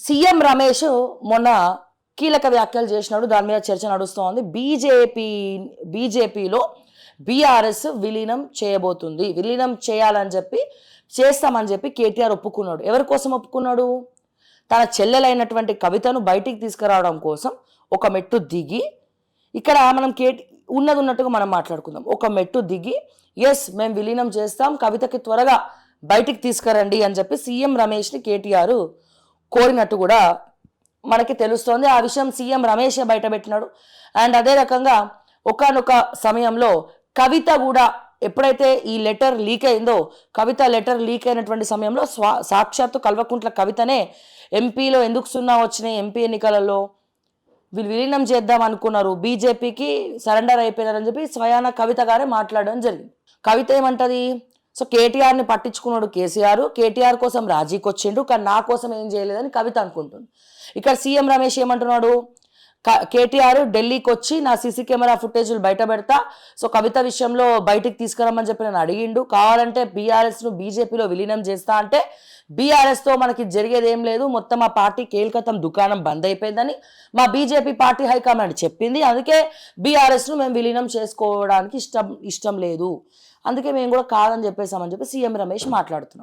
CM Ramesh మొన్న కీలక వ్యాఖ్యలు చేసినాడు. దాని మీద చర్చ నడుస్తోంది. బీజేపీలో బీఆర్ఎస్ విలీనం చేయబోతుంది. విలీనం చేస్తామని చెప్పి కేటీఆర్ ఒప్పుకున్నాడు. ఎవరి కోసం ఒప్పుకున్నాడు? తన చెల్లెలైనటువంటి కవితను బయటికి తీసుకురావడం కోసం ఒక మెట్టు దిగి, ఇక్కడ మనం ఉన్నట్టుగా మనం మాట్లాడుకుందాం. ఒక మెట్టు దిగి మేము విలీనం చేస్తాం, కవితకి త్వరగా బయటికి తీసుకురండి అని చెప్పి సీఎం రమేష్ని కేటీఆర్ కోరినట్టు కూడా మనకి తెలుస్తోంది. ఆ విషయం సీఎం రమేషే బయటపెట్టినాడు. అండ్ అదే రకంగా ఒకానొక సమయంలో కవిత కూడా ఎప్పుడైతే ఈ లెటర్ లీక్ అయిందో, కవిత లెటర్ లీక్ అయినటువంటి సమయంలో సాక్షాత్తు కల్వకుంట్ల కవితనే ఎంపీలో ఎందుకు సున్నా వచ్చినాయి, ఎంపీ ఎన్నికలలో వీళ్ళు విలీనం చేద్దాం అనుకున్నారు, బీజేపీకి సరెండర్ అయిపోయినారని చెప్పి స్వయాన కవిత గారే మాట్లాడడం జరిగింది. కవిత ఏమంటది? సో కేటీఆర్ని పట్టించుకున్నాడు కేసీఆర్, కేటీఆర్ కోసం రాజీకి వచ్చిండు, కానీ నా కోసం ఏం చేయలేదని కవిత అనుకుంటుంది. ఇక్కడ సీఎం రమేష్ ఏమంటున్నాడు? కేటీఆర్ ఢిల్లీకి వచ్చి నా సీసీ కెమెరా ఫుటేజ్లు బయట పెడతా, సో కవిత విషయంలో బయటికి తీసుకురమ్మని చెప్పి నేను అడిగిండు, కావాలంటే బీఆర్ఎస్ను బీజేపీలో విలీనం చేస్తా అంటే బీఆర్ఎస్తో మనకి జరిగేది ఏం లేదు, మొత్తం ఆ పార్టీ కేల్కతం దుకాణం బంద్ అయిపోయిందని మా బీజేపీ పార్టీ హైకమాండ్ చెప్పింది, అందుకే బీఆర్ఎస్ను మేము విలీనం చేసుకోవడానికి ఇష్టం లేదు, అందుకే మేము కూడా కాదని చెప్పేసామని చెప్పి సీఎం రమేష్ మాట్లాడుతున్నాం.